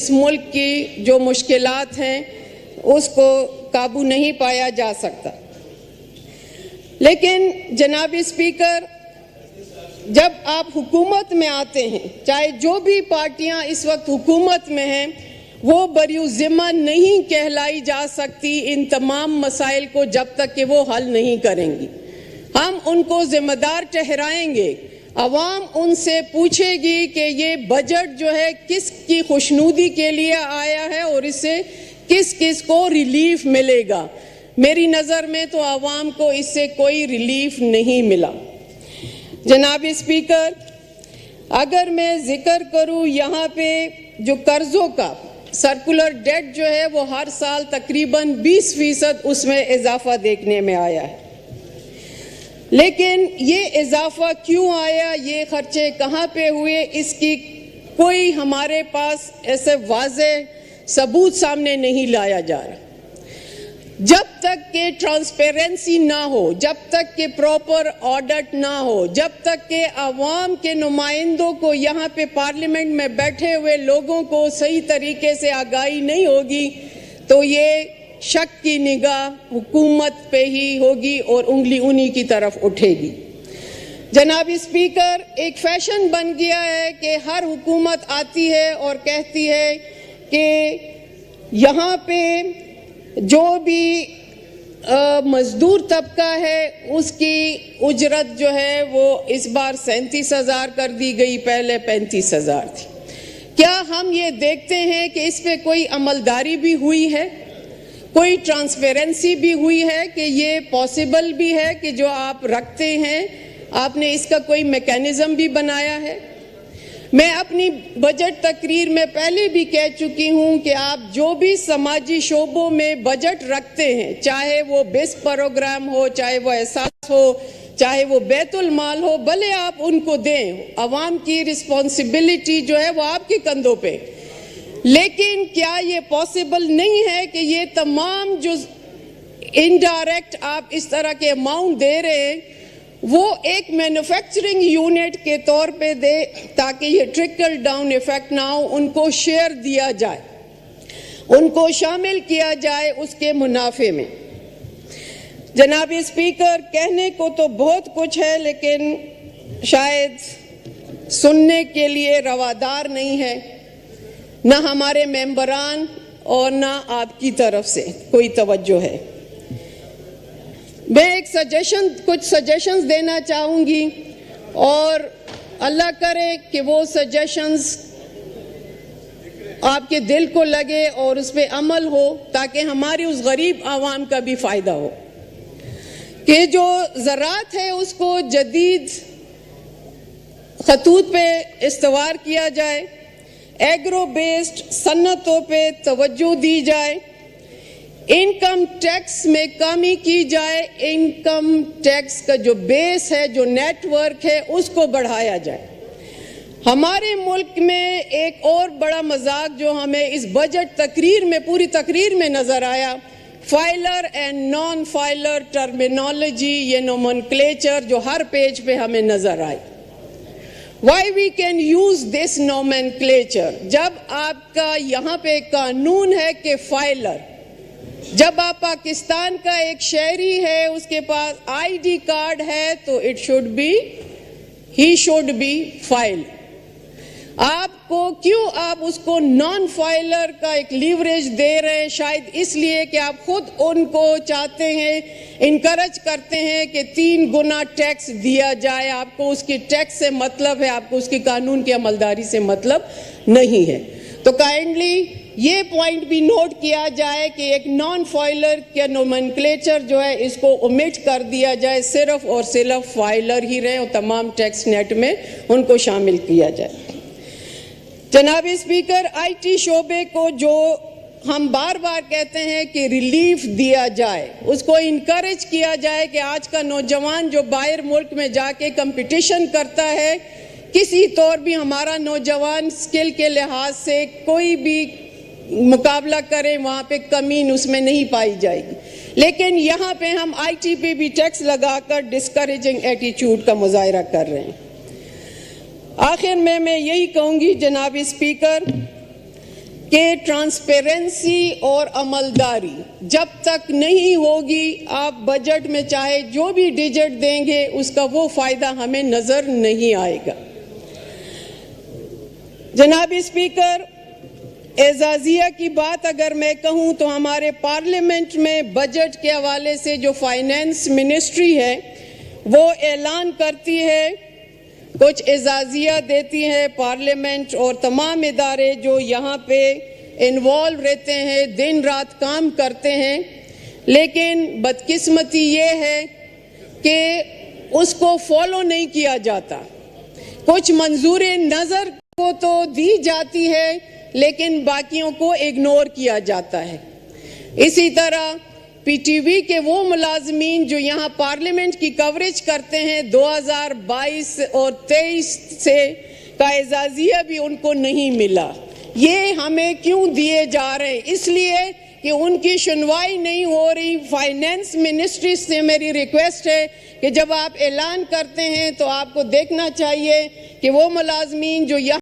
اس ملک کی جو مشکلات ہیں اس کو قابو نہیں پایا جا سکتا. لیکن جناب اسپیکر، جب آپ حکومت میں آتے ہیں، چاہے جو بھی پارٹیاں اس وقت حکومت میں ہیں، وہ بریو ذمہ نہیں کہلائی جا سکتی ان تمام مسائل کو جب تک کہ وہ حل نہیں کریں گی. ہم ان کو ذمہ دار ٹھہرائیں گے. عوام ان سے پوچھے گی کہ یہ بجٹ جو ہے کس کی خوشنودی کے لیے آیا ہے اور اس سے کس کس کو ریلیف ملے گا. میری نظر میں تو عوام کو اس سے کوئی ریلیف نہیں ملا. جناب اسپیکر، اگر میں ذکر کروں یہاں پہ جو قرضوں کا سرکولر ڈیٹ جو ہے وہ ہر سال تقریباً 20% اس میں اضافہ دیکھنے میں آیا ہے. لیکن یہ اضافہ کیوں آیا، یہ خرچے کہاں پہ ہوئے، اس کی کوئی ہمارے پاس ایسے واضح ثبوت سامنے نہیں لایا جا رہا. جب تک کہ ٹرانسپیرنسی نہ ہو، جب تک کہ پراپر آڈٹ نہ ہو، جب تک کہ عوام کے نمائندوں کو یہاں پہ پارلیمنٹ میں بیٹھے ہوئے لوگوں کو صحیح طریقے سے آگاہی نہیں ہوگی، تو یہ شک کی نگاہ حکومت پہ ہی ہوگی اور انگلی انہی کی طرف اٹھے گی. جناب اسپیکر، ایک فیشن بن گیا ہے کہ ہر حکومت آتی ہے اور کہتی ہے کہ یہاں پہ جو بھی مزدور طبقہ ہے اس کی اجرت جو ہے وہ اس بار 37,000 کر دی گئی، پہلے 35,000 تھی. کیا ہم یہ دیکھتے ہیں کہ اس پہ کوئی عملداری بھی ہوئی ہے، کوئی ٹرانسپیرنسی بھی ہوئی ہے کہ یہ پاسبل بھی ہے کہ جو آپ رکھتے ہیں آپ نے اس کا کوئی میکینزم بھی بنایا ہے؟ میں اپنی بجٹ تقریر میں پہلے بھی کہہ چکی ہوں کہ آپ جو بھی سماجی شعبوں میں بجٹ رکھتے ہیں، چاہے وہ بیس پروگرام ہو، چاہے وہ احساس ہو، چاہے وہ بیت المال ہو، بھلے آپ ان کو دیں، عوام کی رسپانسبلٹی جو ہے وہ آپ کے کندھوں پہ. لیکن کیا یہ پاسبل نہیں ہے کہ یہ تمام جو انڈائریکٹ آپ اس طرح کے اماؤنٹ دے رہے ہیں وہ ایک مینوفیکچرنگ یونٹ کے طور پہ دے تاکہ یہ ٹرکل ڈاؤن ایفیکٹ نہ ہو، ان کو شیئر دیا جائے، ان کو شامل کیا جائے اس کے منافع میں. جناب اسپیکر، کہنے کو تو بہت کچھ ہے لیکن شاید سننے کے لیے روادار نہیں ہے، نہ ہمارے ممبران اور نہ آپ کی طرف سے کوئی توجہ ہے. میں کچھ سجیشنز دینا چاہوں گی اور اللہ کرے کہ وہ سجیشنز آپ کے دل کو لگے اور اس پہ عمل ہو تاکہ ہماری اس غریب عوام کا بھی فائدہ ہو. کہ جو زراعت ہے اس کو جدید خطوط پہ استوار کیا جائے، ایگرو بیسڈ صنعتوں پہ توجہ دی جائے، انکم ٹیکس میں کمی کی جائے، انکم ٹیکس کا جو بیس ہے، جو نیٹ ورک ہے، اس کو بڑھایا جائے. ہمارے ملک میں ایک اور بڑا مذاق جو ہمیں اس بجٹ تقریر میں، پوری تقریر میں نظر آیا، filer and non filer terminology, یہ نومنکلیچر جو ہر پیج پہ ہمیں نظر آئی. Why we can use this nomenclature؟ جب آپ کا یہاں پہ قانون ہے کہ فائلر، جب آپ پاکستان کا ایک شہری ہے، اس کے پاس آئی ڈی کارڈ ہے تو he should be filed. آپ کو کیوں آپ اس کو نان فائلر کا ایک لیوریج دے رہے ہیں؟ شاید اس لیے کہ آپ خود ان کو چاہتے ہیں، انکرج کرتے ہیں کہ 3 گنا ٹیکس دیا جائے. آپ کو اس کی ٹیکس سے مطلب ہے، آپ کو اس کی قانون کی عملداری سے مطلب نہیں ہے. تو کائنڈلی یہ پوائنٹ بھی نوٹ کیا جائے کہ ایک نان فائلر کا نومنکلیچر جو ہے اس کو اومٹ کر دیا جائے، صرف اور صرف فائلر ہی رہے اور تمام ٹیکس نیٹ میں ان کو شامل کیا جائے. جناب اسپیکر، آئی ٹی شعبے کو جو ہم بار بار کہتے ہیں کہ ریلیف دیا جائے، اس کو انکریج کیا جائے کہ آج کا نوجوان جو باہر ملک میں جا کے کمپٹیشن کرتا ہے، کسی طور بھی ہمارا نوجوان سکل کے لحاظ سے کوئی بھی مقابلہ کرے وہاں پہ کمی اس میں نہیں پائی جائے گی. لیکن یہاں پہ ہم آئی ٹی پہ بھی ٹیکس لگا کر ڈسکریجنگ ایٹیچیوڈ کا مظاہرہ کر رہے ہیں. آخر میں یہی کہوں گی جناب اسپیکر کہ ٹرانسپیرنسی اور عملداری جب تک نہیں ہوگی آپ بجٹ میں چاہے جو بھی ڈیجٹ دیں گے اس کا وہ فائدہ ہمیں نظر نہیں آئے گا۔ جناب اسپیکر، اعزازیہ کی بات اگر میں کہوں تو ہمارے پارلیمنٹ میں بجٹ کے حوالے سے جو فائنانس منسٹری ہے وہ اعلان کرتی ہے، کچھ اعزازیہ دیتی ہے پارلیمنٹ اور تمام ادارے جو یہاں پہ انوالو رہتے ہیں، دن رات کام کرتے ہیں، لیکن بدقسمتی یہ ہے کہ اس کو فالو نہیں کیا جاتا۔ کچھ منظور نظر کو تو دی جاتی ہے لیکن باقیوں کو اگنور کیا جاتا ہے۔ اسی طرح پی ٹی وی کے وہ ملازمین جو یہاں پارلیمنٹ کی کوریج کرتے ہیں 2022 اور 23 سے کا اعزازیہ بھی ان کو نہیں ملا۔ یہ ہمیں کیوں دیے جا رہے ہیں؟ اس لیے کہ ان کی سنوائی نہیں ہو رہی۔ فائنانس منسٹری سے میری ریکویسٹ ہے کہ جب آپ اعلان کرتے ہیں تو آپ کو دیکھنا چاہیے کہ وہ ملازمین جو یہاں